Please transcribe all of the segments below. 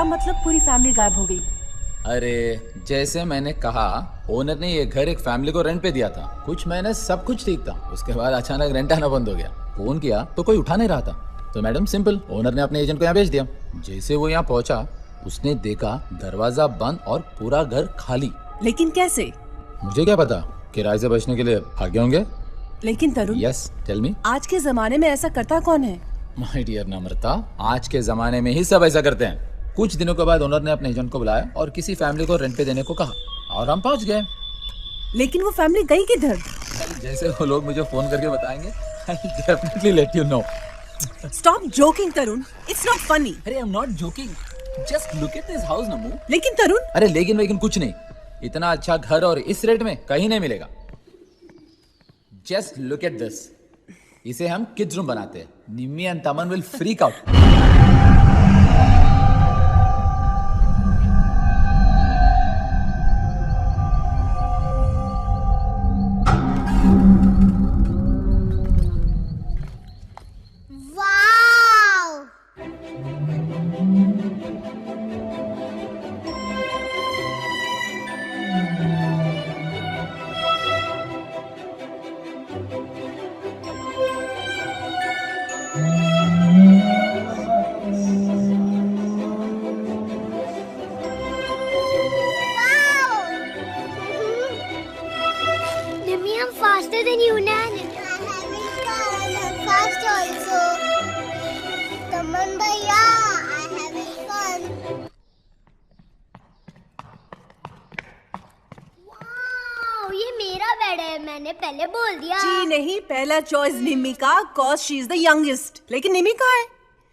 मतलब पूरी फैमिली गायब हो गई? अरे जैसे मैंने कहा, ओनर ने ये घर एक फैमिली को रेंट पे दिया था। कुछ महीने सब कुछ ठीक था, उसके बाद अचानक रेंट आना बंद हो गया। फोन किया तो कोई उठा नहीं रहा था, तो मैडम सिंपल, ओनर ने अपने एजेंट को यहाँ भेज दिया। जैसे वो यहाँ पहुंचा, उसने देखा दरवाजा बंद और पूरा घर खाली। लेकिन कैसे? मुझे क्या पता, किराए से बचने के लिए भागे होंगे। लेकिन तरुण, यस टेल मी। आज के जमाने में ऐसा करता कौन है? माय डियर नम्रता, आज के जमाने में ही सब ऐसा करते हैं। कुछ दिनों के बाद ओनर ने अपने एजेंट को बुलाया और किसी फैमिली को रेंट पे देने को कहा और हम पहुंच गए। लेकिन वो फैमिली गई किधर? जैसे वो लोग मुझे फोन करके बताएंगे, I definitely let you know. Stop joking Tarun, it's not funny. अरे I am not joking, just look at this house Namu. लेकिन तरुण, अरे लेकिन कुछ नहीं, इतना अच्छा घर और इस रेट में कहीं नहीं मिलेगा। जस्ट लुक एट दिस, इसे हम किड्स रूम बनाते हैं। निम्मी एंड तमन will freak out. Faster than you, Nan. I'm fast also. Taman bhaiya, I'm having fun. Wow, ये मेरा बेड है, मैंने पहले बोल दिया। जी नहीं, पहला चॉइस निम्मी का, cause she is the youngest। लेकिन निम्मी कहाँ है?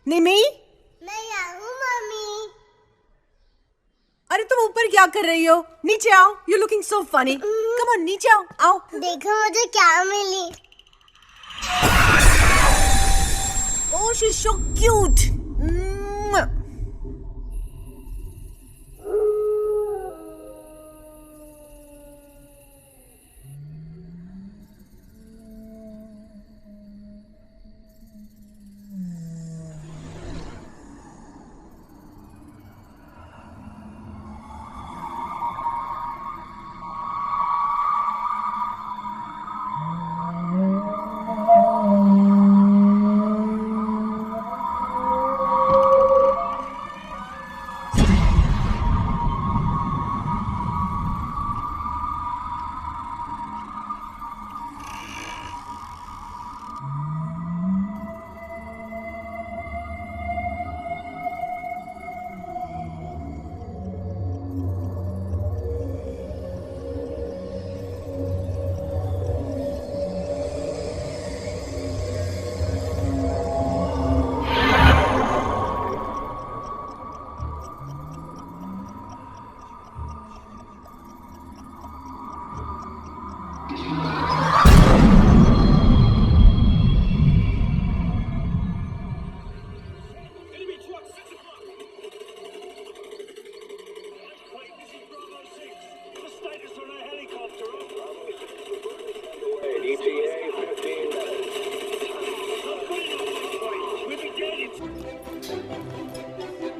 निम्मी? मैं यहाँ हूँ मम्मी। अरे तुम ऊपर क्या कर रही हो? नीचे आओ, you're looking so funny। Come on, नीचे आओ, आओ। देखो मुझे क्या मिली। Oh, she's so cute।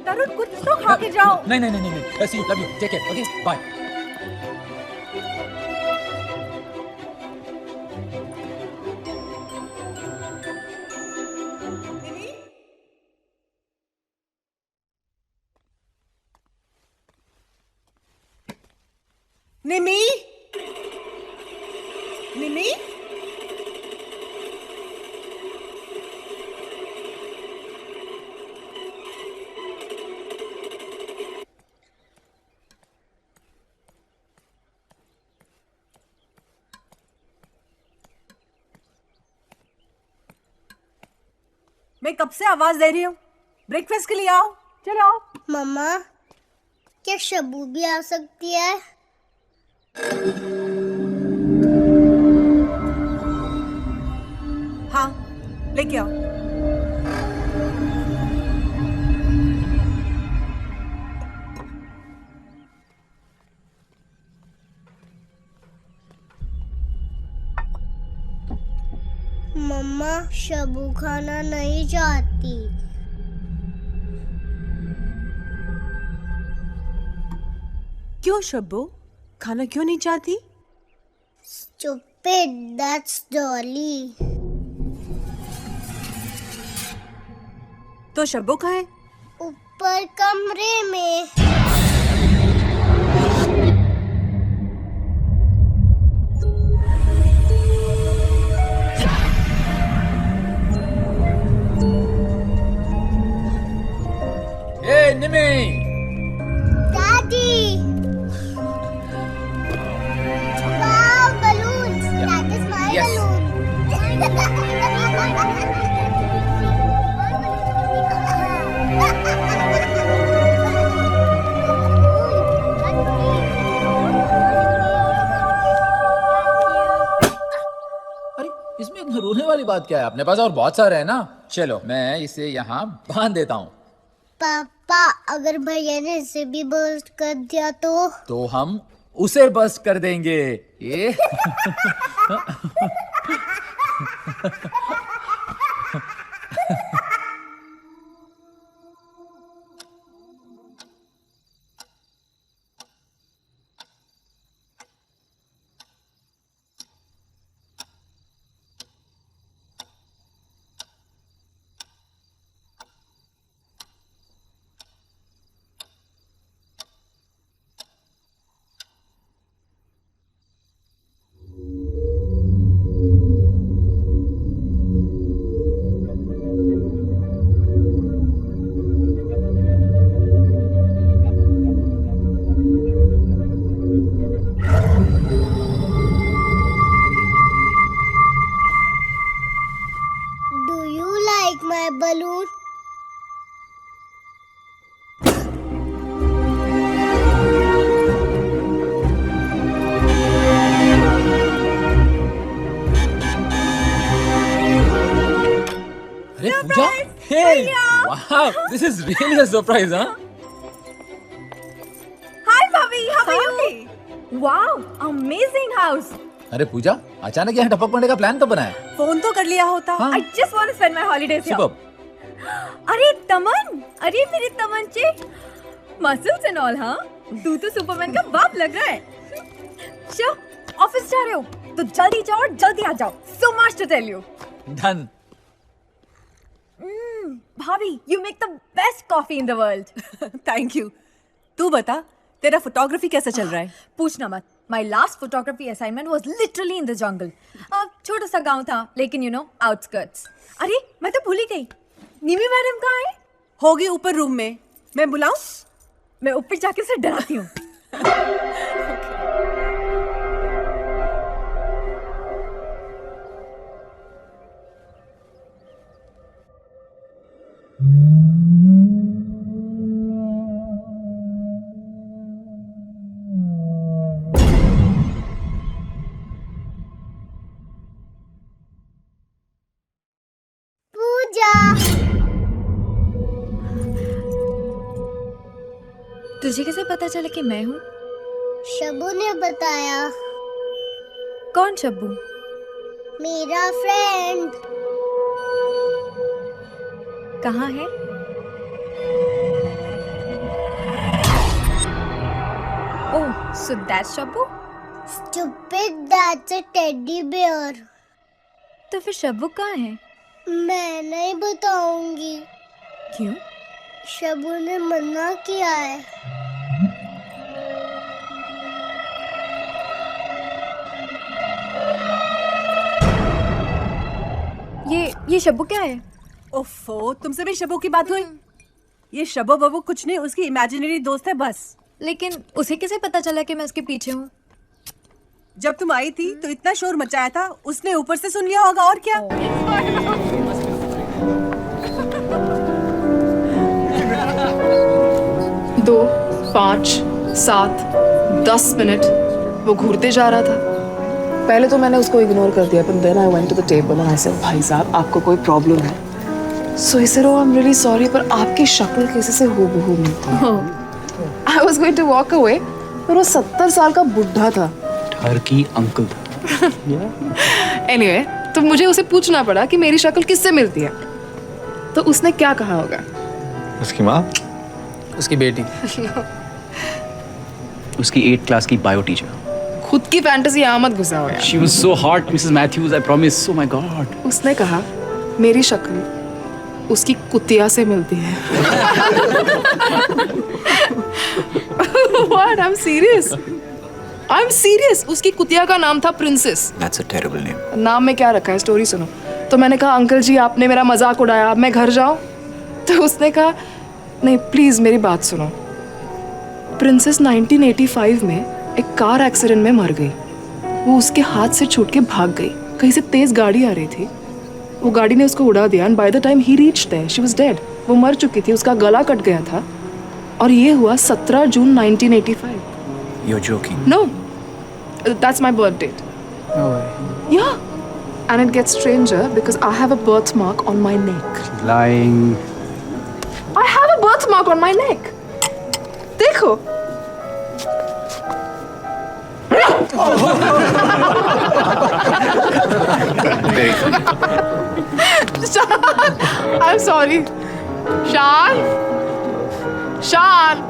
तरुण कुछ तो खा के जाओ। नहीं, see you, love you, take care, okay, bye। निम्मी? निम्मी? मैं कब से आवाज दे रही हूँ, ब्रेकफास्ट के लिए आओ, चलो आओ। मम्मा, क्या शबू भी आ सकती है? हाँ, लेके आओ। मम्मा, शबू खाना नहीं चाहती। क्यों शब्बो, खाना क्यों नहीं चाहती? Stupid, that's Dolly. तो शब्बो कहाँ है? ऊपर कमरे में। Hey, Nimi! Daddy! Wow, balloons! Yeah. That is my Yes. अरे इसमें रोने वाली बात क्या है? अपने पास और बहुत सारे हैं ना। चलो मैं इसे यहाँ बांध देता हूँ। पापा, अगर भैया ने इसे भी बर्स्ट कर दिया तो हम उसे बस्ट कर देंगे। ये Do you like my balloon? अरे पूजा, hey, wow, this is really a surprise, huh? Hi, Bobby. How are you? Wow, amazing house. अरे पूजा, अचानक यहाँ टपक पड़ने का प्लान कब बनाया? फोन तो कर लिया होता। हाँ। I just want to spend my holidays here. सुबह अरे तमन, अरे मेरे तमंचे, मसल्स एंड ऑल, हाँ? तू तो सुपरमैन का बाप लग रहा है। शो, ऑफिस जा रहे हो तो जल्दी जाओ और जल्दी आ जाओ। So much to tell you. Done. भाभी, you make the best coffee in the world. Thank you. तू बता, तेरा फोटोग्राफी कैसा चल रहा है? पूछना मत. My last photography assignment was literally in the jungle. छोटा सा गांव था, लेकिन you know, outskirts. अरे, मैं तो भूल ही गई. निमी मैडम कहाँ है? होगी ऊपर रूम में. मैं बुलाऊं? मैं ऊपर जाके उसे डराती हूँ. पूजा, तुझे कैसे पता चला कि मैं हूँ? शबू ने बताया। कौन शब्बू? मेरा फ्रेंड। कहाँ है? Oh, so that's Shabbu? Stupid, that's a teddy bear. तो फिर शब्बू कहाँ है? मैं नहीं बताऊंगी। क्यों? शबू ने मना किया है। ये शब्बू क्या है? ओफो, तुमसे भी शब्बू की बात हुई? ये शब्बू बब्बू कुछ नहीं, उसकी इमेजिनरी दोस्त है बस। लेकिन उसे कैसे पता चला कि मैं उसके पीछे हूँ? जब तुम आई थी तो इतना शोर मचाया था, उसने ऊपर से सुन लिया होगा और क्या? 2, 5, 7, 10 मिनट वो घूरते जा रहा था। पहले तो मैंने उसको इग्नोर कर दिया, but then I went to the table and I said, भाई साहब आपको कोई प्रॉब्लम है? So he said, oh I'm really sorry, पर आपकी शक्ल किसी से हूबहू मिलती है। I was going to walk away, पर वो 70 साल का बुढ़ा था। Turkey uncle. Anyway, तो मुझे उसे पूछना पड़ा कि मेरी शक्ल किससे मिलती है। तो उसने क्या कहा होगा? उसकी माँ? उसकी बेटी। उसकी 8th क्लास की बायो टीचर। खुद की फैंटेसी यहाँ मत घुसाओ यार। She was so hot, Mrs. Matthews. I promise. Oh my God. उसने कहा मेरी शक्ल उसकी कुतिया से मिलती है। What? I'm serious. I'm serious. उसकी कुतिया का नाम था princess. That's a terrible name. नाम में क्या रखा है, स्टोरी सुनो। तो मैंने कहा अंकल जी आपने मेरा मजाक उड़ाया, अब मैं घर जाऊं? तो उसने कहा नहीं प्लीज मेरी बात सुनो। प्रिंसेस 1985 में एक कार एक्सीडेंट में मर गई। वो उसके हाथ से छूट के भाग गई। कहीं से तेज गाड़ी आ रही थी, वो गाड़ी ने उसको उड़ा दिया। And by the time he reached there she was dead. वो मर चुकी थी, उसका गला कट गया था। और ये हुआ 17 जून 1985। You're joking. No, that's my birth date. No way. Yeah, and it gets stranger because I have a birthmark on my neck. Lying. I have a birthmark on my neck. देखो। Very funny. I'm sorry. Shan? Shan?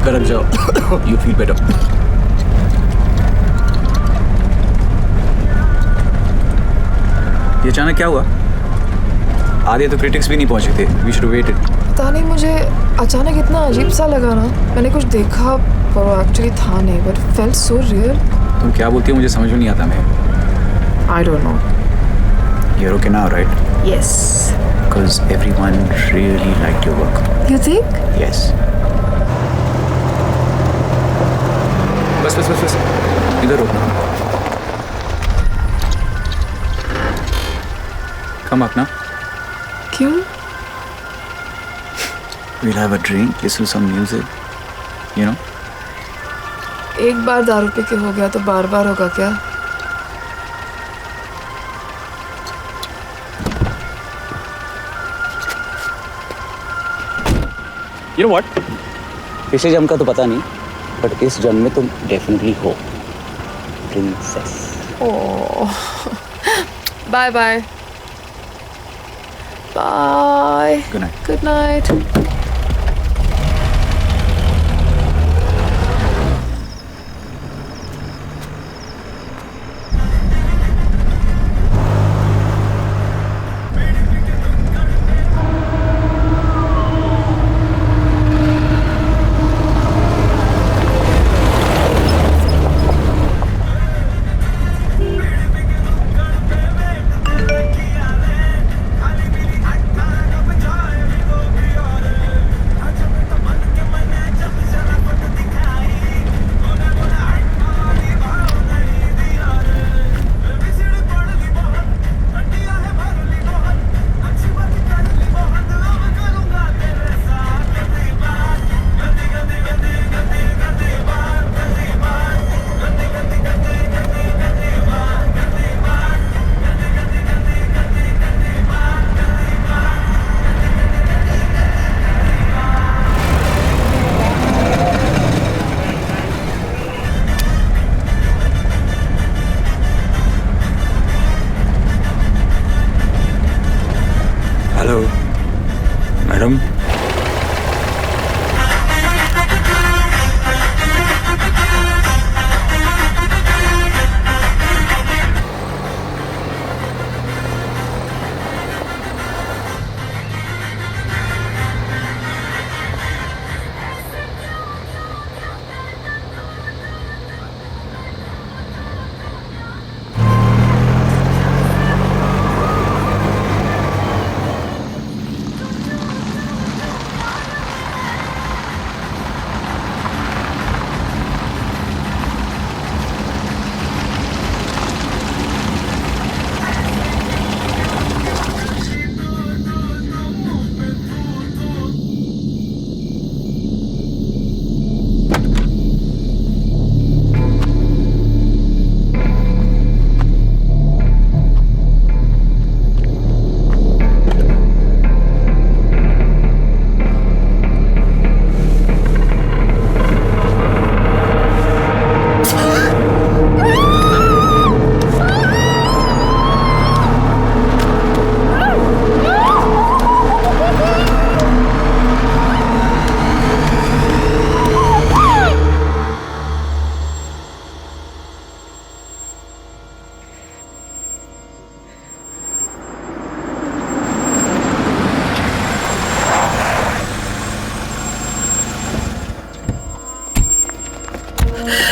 Garag jao. You feel better. ये अचानक क्या हुआ? आधे तो critics भी नहीं पहुंचे थे. We should have waited. पता नहीं मुझे अचानक इतना अजीब सा लगा ना। मैंने कुछ देखा पर वो एक्चुअली था नहीं, बट फेल्ट सो रियल। तुम क्या बोलती हो मुझे समझ में नहीं आता। मैं I don't know. You're okay now, right? Yes. Because everyone really liked your work. You think? Yes. बस इधर रुकना। Come up now. क्यों? We'll have a drink, listen to some music. You know? एक बार दारू पी के हो गया तो बार बार होगा क्या? You know what? पिछले जन्म का तो पता नहीं, बट इस जन्म में तुम डेफिनेटली हो princess. Oh, bye bye. Bye. Good night. Good night.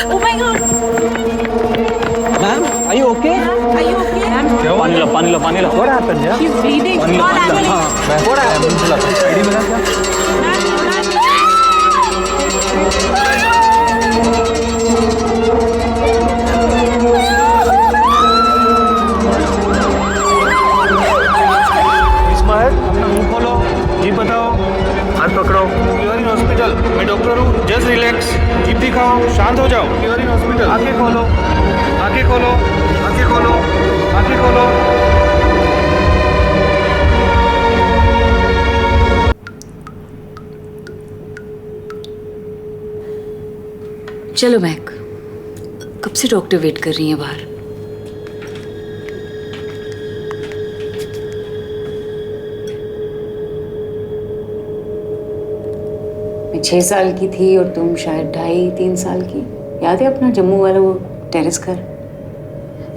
Oh my God! Ma'am, are you okay? Are you okay? पानी लो, पानी लो, पानी लो। What happened, yeah? She's bleeding. पानी लो, Call पानी लो। ambulance. हाँ, what happened? आईडी मिला क्या? इस्माइल, अपना मुंह खोलो, जी बताओ, हाथ पकड़ो। यू आर इन हॉस्पिटल, मैं डॉक्टर हूँ, जस्ट रिलैक्स, जीप दिखाओ, शांत हो जाओ। यू आर इन हॉस्पिटल, आंखें खोलो, आंखें खोलो, आंखें खोलो, आंखें खोलो। चलो महक, कब से डॉक्टर वेट कर रही है बाहर। मैं 6 साल की थी और तुम शायद 2.5-3 साल की। याद है अपना जम्मू वाला वो टेरेस घर?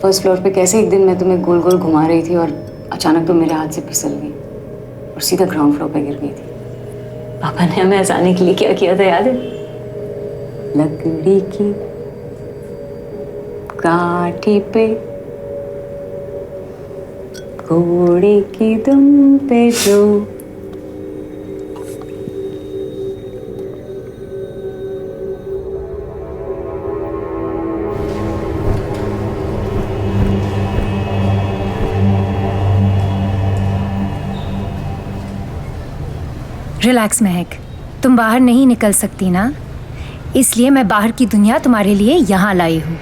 फर्स्ट फ्लोर पे कैसे एक दिन मैं तुम्हें गोल गोल घुमा रही थी और अचानक तुम मेरे हाथ से फिसल गई और सीधा ग्राउंड फ्लोर पे गिर गई थी। पापा ने हमें हंसाने के लिए क्या किया था याद है? लकड़ी की काठी पे घोड़े की दुम पे जो रिलैक्स महक, तुम बाहर नहीं निकल सकती ना, इसलिए मैं बाहर की दुनिया तुम्हारे लिए यहाँ लाई हूँ।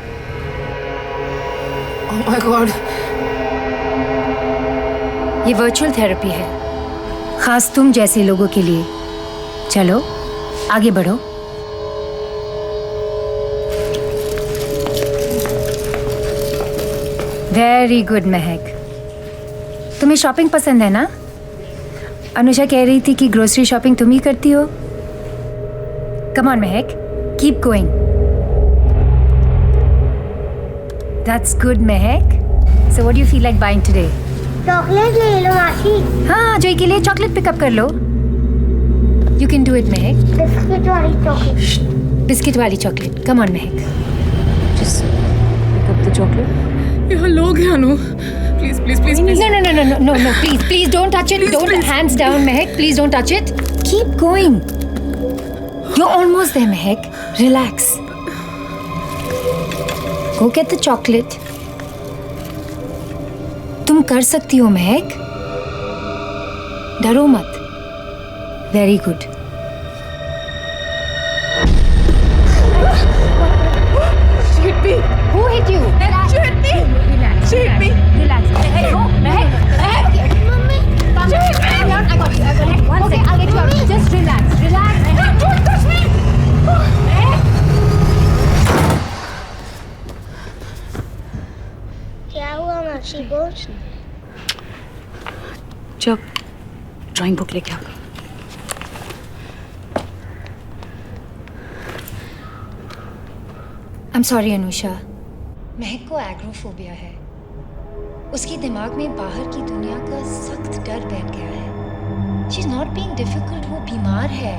Oh my God. ये वर्चुअल थेरेपी है, खास तुम जैसे लोगों के लिए। चलो आगे बढ़ो। वेरी गुड महक, तुम्हें शॉपिंग पसंद है ना? अनुषा कह रही थी कि ग्रोसरी शॉपिंग तुम ही करती हो। Come on Mahak, keep going. That's good Mahak. So what do you feel like buying today? Chocolate ले लो मासी। हाँ, जॉय के लिए चॉकलेट पिकअप कर लो। You can do it Mahak. Biscuit वाली चॉकलेट। बिस्किट वाली chocolate. Come on Mahak. just pick up the chocolate. यहाँ लोग हैं अनु। Please, please, please, please. No, please don't touch it. Don't, hands down, Mehak. Please don't touch it. Keep going. You're almost there, Mehak. Relax. Go get the chocolate. तुम कर सकती हो महक, डरो मत। Very good. She hit me. Who hit you? She hit me. Relax. She hit me. Relax. Hey, go, Mehak. Mummy Come on. I got you. One second. I'll get you out. Just relax. Relax. Don't touch me. क्या हुआ मासी को? जब drawing book लेके आओ। I'm sorry Anusha, महक को agoraphobia है। उसके दिमाग में बाहर की दुनिया का सख्त डर बैठ गया है। She's not being difficult, वो बीमार है।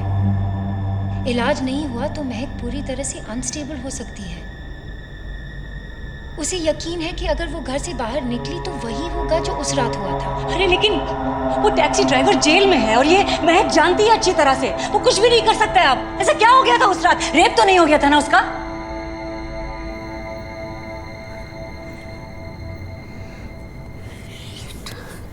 इलाज नहीं हुआ तो महक पूरी तरह से अनस्टेबल हो सकती है। उसे यकीन है कि अगर वो घर से बाहर निकली तो वही होगा जो उस रात हुआ था। अरे लेकिन वो टैक्सी ड्राइवर जेल में है और ये महक जानती है अच्छी तरह से। वो कुछ भी नहीं कर सकता है अब। ऐसा क्या हो गया था उस रात? रेप तो नहीं हो गया था ना उसका?